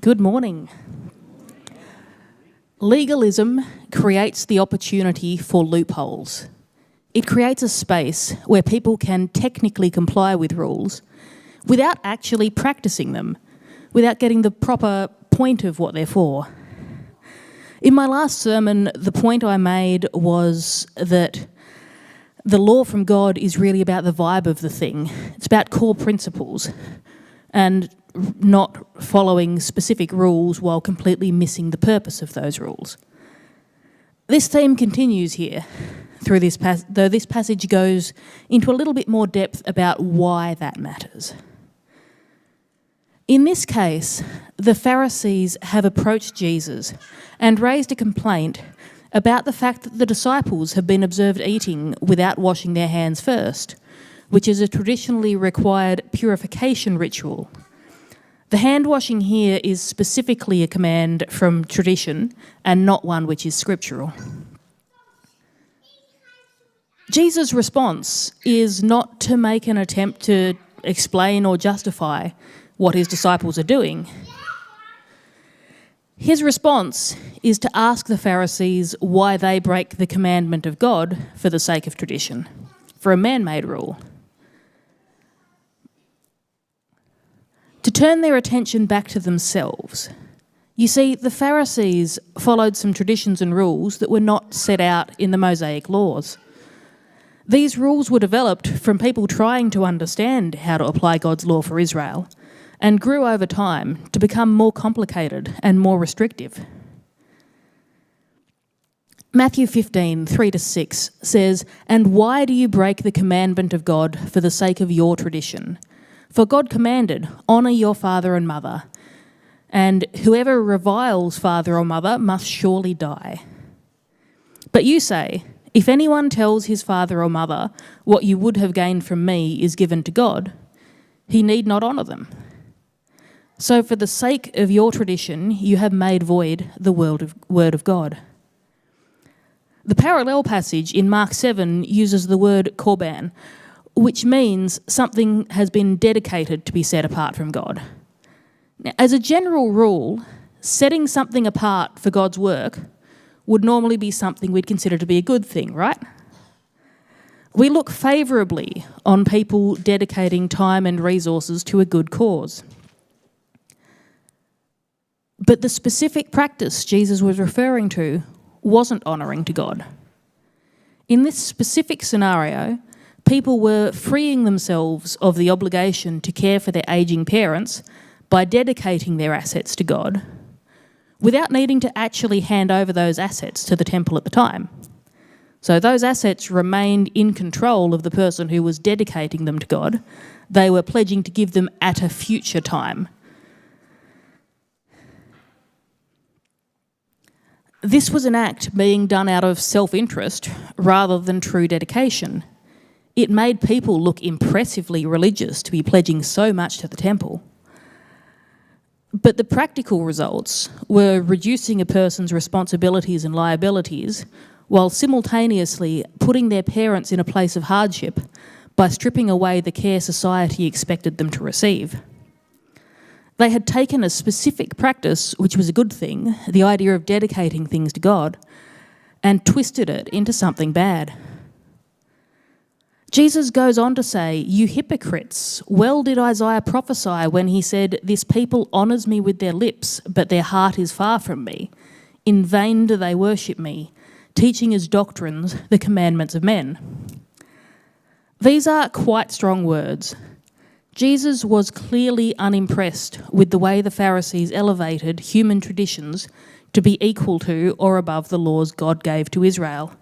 Good morning. Legalism creates the opportunity for loopholes. It creates a space where people can technically comply with rules without actually practicing them, without getting the proper point of what they're for. In my last sermon, the point I made was that the law from God is really about the vibe of the thing. It's about core principles and not following specific rules while completely missing the purpose of those rules. This theme continues here, through this though this passage goes into a little bit more depth about why that matters. In this case, the Pharisees have approached Jesus and raised a complaint about the fact that the disciples have been observed eating without washing their hands first, which is a traditionally required purification ritual. The hand washing here is specifically a command from tradition and not one which is scriptural. Jesus' response is not to make an attempt to explain or justify what his disciples are doing. His response is to ask the Pharisees why they break the commandment of God for the sake of tradition, for a man-made rule. To turn their attention back to themselves. You see, the Pharisees followed some traditions and rules that were not set out in the Mosaic laws. These rules were developed from people trying to understand how to apply God's law for Israel and grew over time to become more complicated and more restrictive. Mathew 15, 3-6 says, "And why do you break the commandment of God for the sake of your tradition? For God commanded, honour your father and mother, and whoever reviles father or mother must surely die. But you say, if anyone tells his father or mother, what you would have gained from me is given to God, he need not honour them. So for the sake of your tradition, you have made void the word of God." The parallel passage in Mark 7 uses the word korban, which means something has been dedicated to be set apart from God. Now, as a general rule, setting something apart for God's work would normally be something we'd consider to be a good thing, right? We look favourably on people dedicating time and resources to a good cause. But the specific practice Jesus was referring to wasn't honouring to God. In this specific scenario, people were freeing themselves of the obligation to care for their ageing parents by dedicating their assets to God, without needing to actually hand over those assets to the temple at the time. So those assets remained in control of the person who was dedicating them to God. They were pledging to give them at a future time. This was an act being done out of self-interest rather than true dedication. It made people look impressively religious to be pledging so much to the temple. But the practical results were reducing a person's responsibilities and liabilities while simultaneously putting their parents in a place of hardship by stripping away the care society expected them to receive. They had taken a specific practice, which was a good thing, the idea of dedicating things to God, and twisted it into something bad. Jesus goes on to say, "You hypocrites, well did Isaiah prophesy when he said, 'This people honours me with their lips, but their heart is far from me. In vain do they worship me, teaching as doctrines the commandments of men.'" These are quite strong words. Jesus was clearly unimpressed with the way the Pharisees elevated human traditions to be equal to or above the laws God gave to Israel,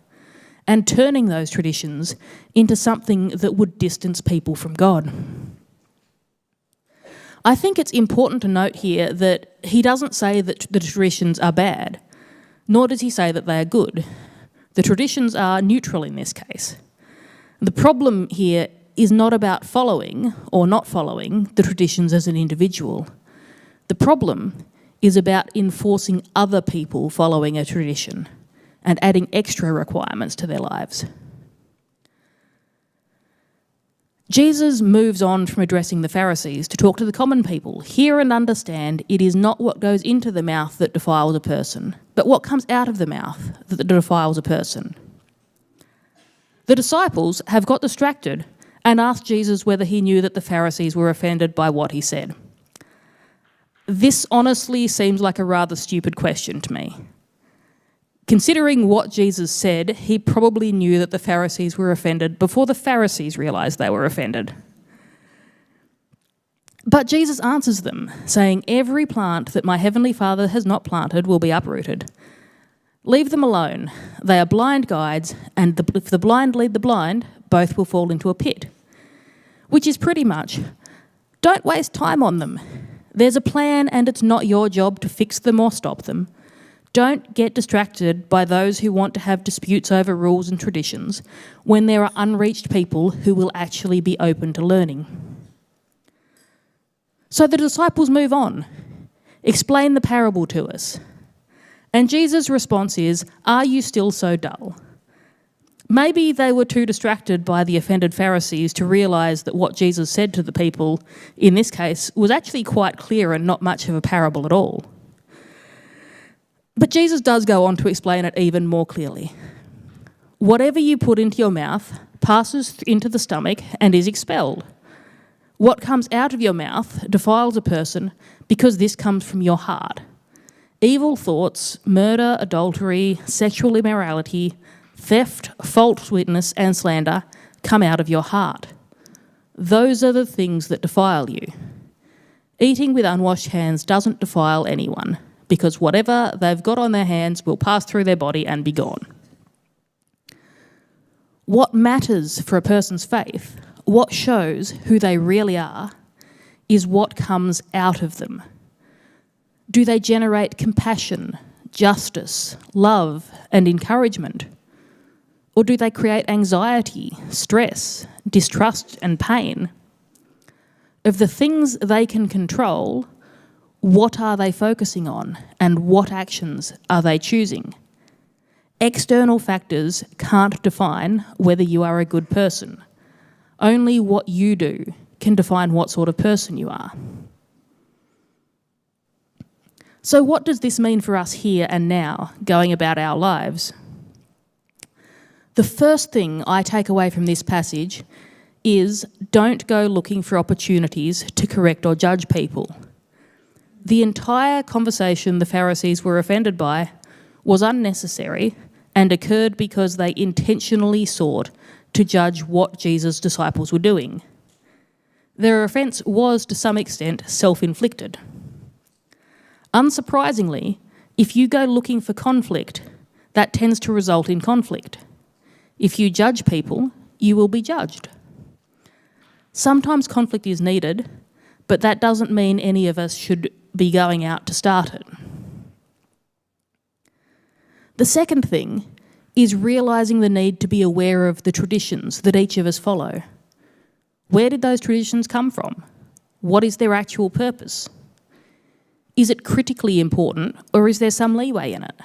and turning those traditions into something that would distance people from God. I think it's important to note here that he doesn't say that the traditions are bad, nor does he say that they are good. The traditions are neutral in this case. The problem here is not about following or not following the traditions as an individual. The problem is about enforcing other people following a tradition and adding extra requirements to their lives. Jesus moves on from addressing the Pharisees to talk to the common people. Hear and understand, it is not what goes into the mouth that defiles a person, but what comes out of the mouth that defiles a person. The disciples have got distracted and asked Jesus whether he knew that the Pharisees were offended by what he said. This honestly seems like a rather stupid question to me. Considering what Jesus said, he probably knew that the Pharisees were offended before the Pharisees realised they were offended. But Jesus answers them, saying, "Every plant that my heavenly Father has not planted will be uprooted. Leave them alone. They are blind guides, and if the blind lead the blind, both will fall into a pit." Which is pretty much, don't waste time on them. There's a plan and it's not your job to fix them or stop them. Don't get distracted by those who want to have disputes over rules and traditions when there are unreached people who will actually be open to learning. So the disciples move on. Explain the parable to us. And Jesus' response is, "Are you still so dull?" Maybe they were too distracted by the offended Pharisees to realise that what Jesus said to the people, in this case, was actually quite clear and not much of a parable at all. But Jesus does go on to explain it even more clearly. Whatever you put into your mouth passes into the stomach and is expelled. What comes out of your mouth defiles a person because this comes from your heart. Evil thoughts, murder, adultery, sexual immorality, theft, false witness, and slander come out of your heart. Those are the things that defile you. Eating with unwashed hands doesn't defile anyone, because whatever they've got on their hands will pass through their body and be gone. What matters for a person's faith, what shows who they really are, is what comes out of them. Do they generate compassion, justice, love, and encouragement? Or do they create anxiety, stress, distrust, and pain? Of the things they can control, what are they focusing on, and what actions are they choosing? External factors can't define whether you are a good person. Only what you do can define what sort of person you are. So what does this mean for us here and now, going about our lives? The first thing I take away from this passage is don't go looking for opportunities to correct or judge people. The entire conversation the Pharisees were offended by was unnecessary and occurred because they intentionally sought to judge what Jesus' disciples were doing. Their offence was, to some extent, self-inflicted. Unsurprisingly, if you go looking for conflict, that tends to result in conflict. If you judge people, you will be judged. Sometimes conflict is needed, but that doesn't mean any of us should be going out to start it. The second thing is realising the need to be aware of the traditions that each of us follow. Where did those traditions come from? What is their actual purpose? Is it critically important, or is there some leeway in it?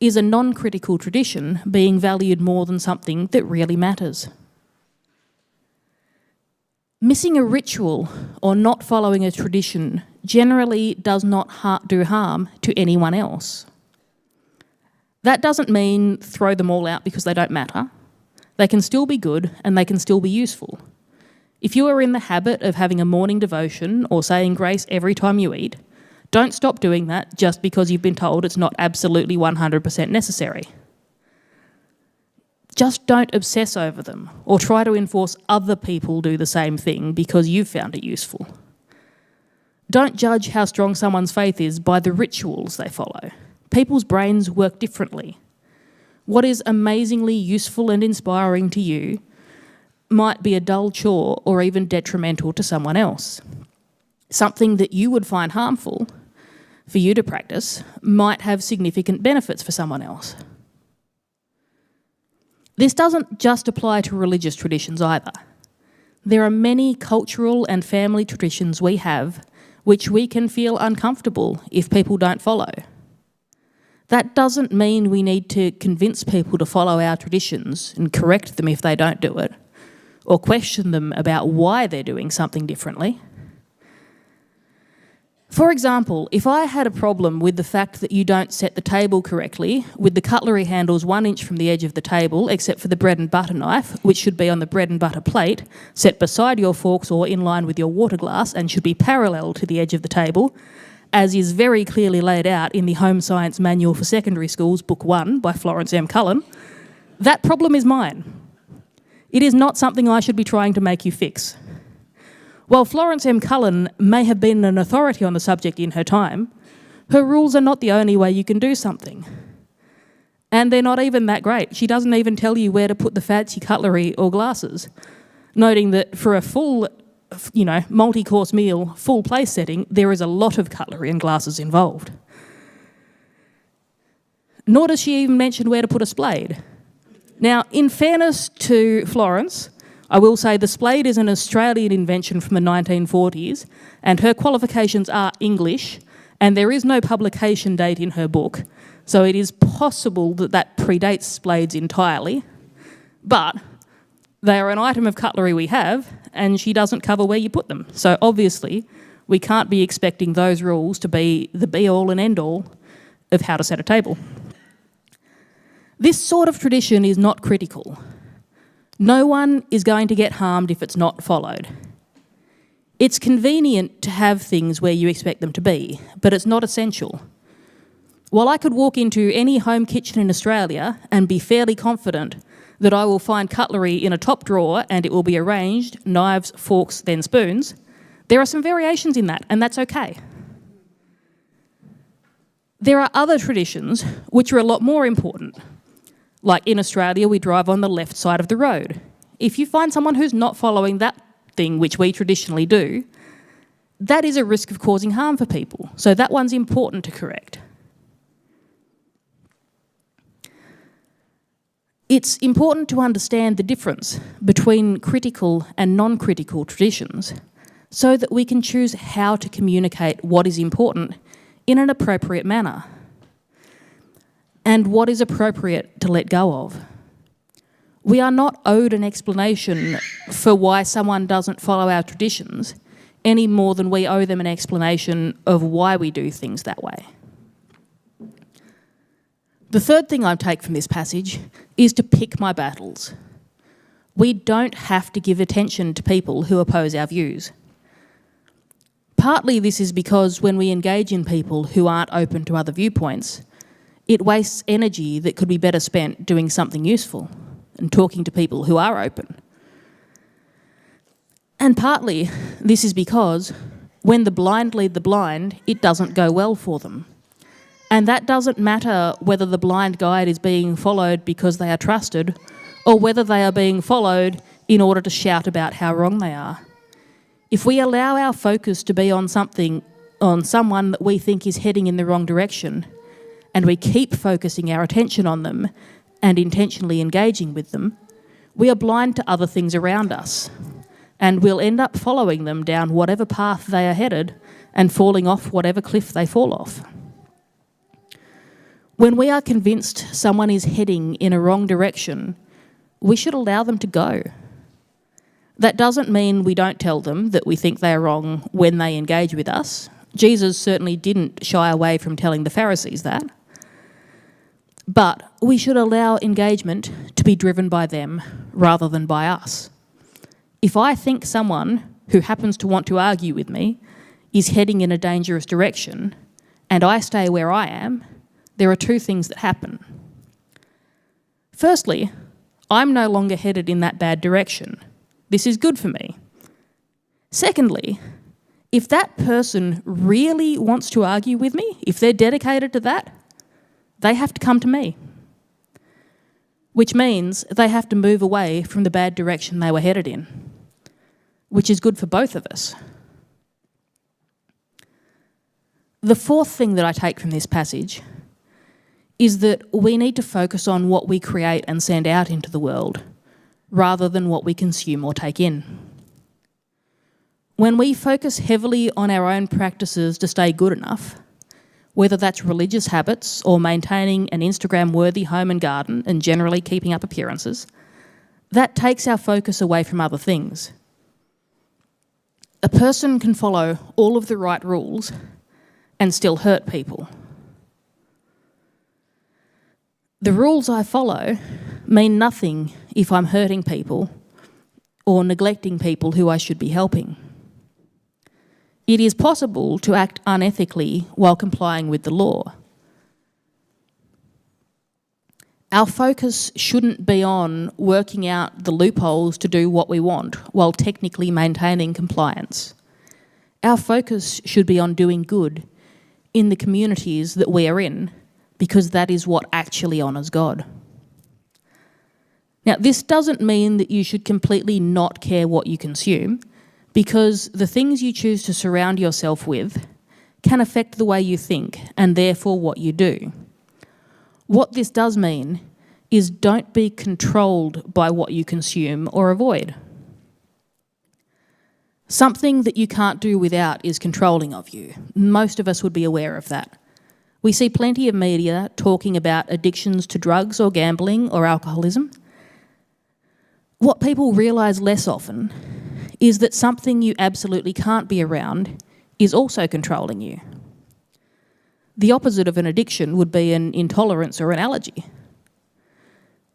Is a non-critical tradition being valued more than something that really matters? Missing a ritual or not following a tradition generally does not do harm to anyone else. That doesn't mean throw them all out because they don't matter. They can still be good and they can still be useful. If you are in the habit of having a morning devotion or saying grace every time you eat, don't stop doing that just because you've been told it's not absolutely 100% necessary. Just don't obsess over them or try to enforce other people do the same thing because you've found it useful. Don't judge how strong someone's faith is by the rituals they follow. People's brains work differently. What is amazingly useful and inspiring to you might be a dull chore or even detrimental to someone else. Something that you would find harmful for you to practice might have significant benefits for someone else. This doesn't just apply to religious traditions either. There are many cultural and family traditions we have which we can feel uncomfortable if people don't follow. That doesn't mean we need to convince people to follow our traditions and correct them if they don't do it, or question them about why they're doing something differently. For example, if I had a problem with the fact that you don't set the table correctly, with the cutlery handles 1 inch from the edge of the table, except for the bread and butter knife, which should be on the bread and butter plate, set beside your forks or in line with your water glass and should be parallel to the edge of the table, as is very clearly laid out in the Home Science Manual for Secondary Schools, Book 1 by Florence M. Cullen, that problem is mine. It is not something I should be trying to make you fix. While Florence M. Cullen may have been an authority on the subject in her time, her rules are not the only way you can do something. And they're not even that great. She doesn't even tell you where to put the fancy cutlery or glasses, noting that for a full, multi-course meal, full place setting, there is a lot of cutlery and glasses involved. Nor does she even mention where to put a spade. Now, in fairness to Florence, I will say the spade is an Australian invention from the 1940s, and her qualifications are English, and there is no publication date in her book, so it is possible that that predates spades entirely, but they are an item of cutlery we have, and she doesn't cover where you put them. So obviously, we can't be expecting those rules to be the be-all and end-all of how to set a table. This sort of tradition is not critical. No one is going to get harmed if it's not followed. It's convenient to have things where you expect them to be, but it's not essential. While I could walk into any home kitchen in Australia and be fairly confident that I will find cutlery in a top drawer and it will be arranged, knives, forks, then spoons, there are some variations in that, and that's okay. There are other traditions which are a lot more important. Like in Australia, we drive on the left side of the road. If you find someone who's not following that thing, which we traditionally do, that is a risk of causing harm for people. So that one's important to correct. It's important to understand the difference between critical and non-critical traditions so that we can choose how to communicate what is important in an appropriate manner, and what is appropriate to let go of. We are not owed an explanation for why someone doesn't follow our traditions any more than we owe them an explanation of why we do things that way. The third thing I take from this passage is to pick my battles. We don't have to give attention to people who oppose our views. Partly this is because when we engage in people who aren't open to other viewpoints, it wastes energy that could be better spent doing something useful and talking to people who are open. And partly this is because when the blind lead the blind, it doesn't go well for them. And that doesn't matter whether the blind guide is being followed because they are trusted or whether they are being followed in order to shout about how wrong they are. If we allow our focus to be on someone that we think is heading in the wrong direction, and we keep focusing our attention on them and intentionally engaging with them, we are blind to other things around us, and we'll end up following them down whatever path they are headed and falling off whatever cliff they fall off. When we are convinced someone is heading in a wrong direction, we should allow them to go. That doesn't mean we don't tell them that we think they are wrong when they engage with us. Jesus certainly didn't shy away from telling the Pharisees that. But we should allow engagement to be driven by them rather than by us. If I think someone who happens to want to argue with me is heading in a dangerous direction and I stay where I am, there are two things that happen. Firstly, I'm no longer headed in that bad direction. This is good for me. Secondly, if that person really wants to argue with me, if they're dedicated to that, they have to come to me, which means they have to move away from the bad direction they were headed in, which is good for both of us. The fourth thing that I take from this passage is that we need to focus on what we create and send out into the world rather than what we consume or take in. When we focus heavily on our own practices to stay good enough, whether that's religious habits or maintaining an Instagram-worthy home and garden and generally keeping up appearances, that takes our focus away from other things. A person can follow all of the right rules and still hurt people. The rules I follow mean nothing if I'm hurting people or neglecting people who I should be helping. It is possible to act unethically while complying with the law. Our focus shouldn't be on working out the loopholes to do what we want while technically maintaining compliance. Our focus should be on doing good in the communities that we are in, because that is what actually honours God. Now, this doesn't mean that you should completely not care what you consume, because the things you choose to surround yourself with can affect the way you think and therefore what you do. What this does mean is don't be controlled by what you consume or avoid. Something that you can't do without is controlling of you. Most of us would be aware of that. We see plenty of media talking about addictions to drugs or gambling or alcoholism. What people realise less often is that something you absolutely can't be around is also controlling you. The opposite of an addiction would be an intolerance or an allergy.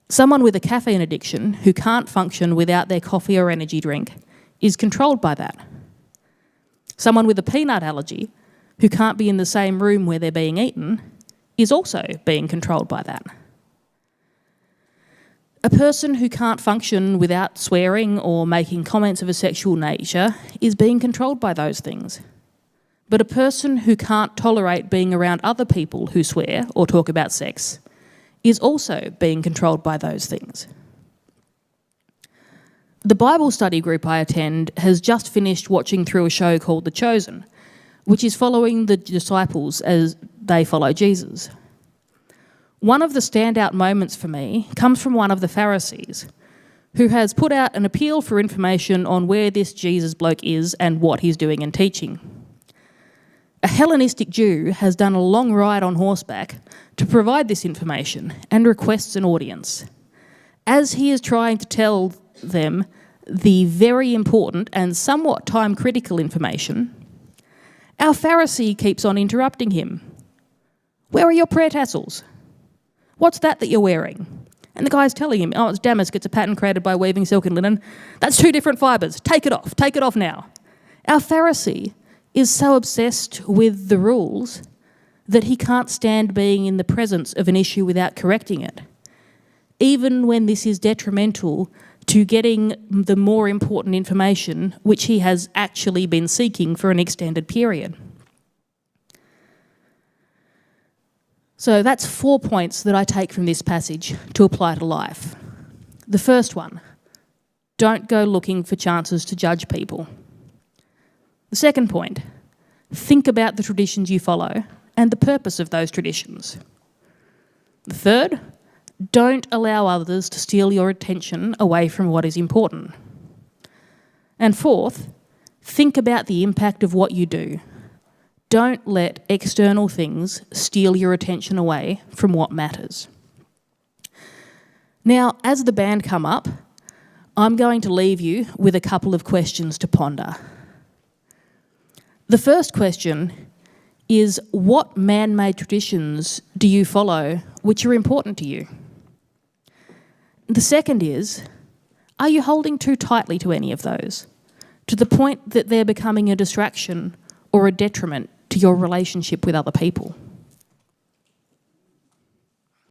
Someone with a caffeine addiction who can't function without their coffee or energy drink is controlled by that. Someone with a peanut allergy who can't be in the same room where they're being eaten is also being controlled by that. A person who can't function without swearing or making comments of a sexual nature is being controlled by those things. But a person who can't tolerate being around other people who swear or talk about sex is also being controlled by those things. The Bible study group I attend has just finished watching through a show called The Chosen, which is following the disciples as they follow Jesus. One of the standout moments for me comes from one of the Pharisees, who has put out an appeal for information on where this Jesus bloke is and what he's doing and teaching. A Hellenistic Jew has done a long ride on horseback to provide this information and requests an audience. As he is trying to tell them the very important and somewhat time-critical information, our Pharisee keeps on interrupting him. "Where are your prayer tassels? What's that you're wearing?" And the guy's telling him, "Oh, it's damask, it's a pattern created by weaving silk and linen. That's 2 different fibres. Take it off now." Our Pharisee is so obsessed with the rules that he can't stand being in the presence of an issue without correcting it, even when this is detrimental to getting the more important information which he has actually been seeking for an extended period. So that's 4 points that I take from this passage to apply to life. The first one, don't go looking for chances to judge people. The second point, think about the traditions you follow and the purpose of those traditions. The third, don't allow others to steal your attention away from what is important. And fourth, think about the impact of what you do. Don't let external things steal your attention away from what matters. Now, as the band come up, I'm going to leave you with a couple of questions to ponder. The first question is, what man-made traditions do you follow which are important to you? The second is, are you holding too tightly to any of those, to the point that they're becoming a distraction or a detriment to your relationship with other people?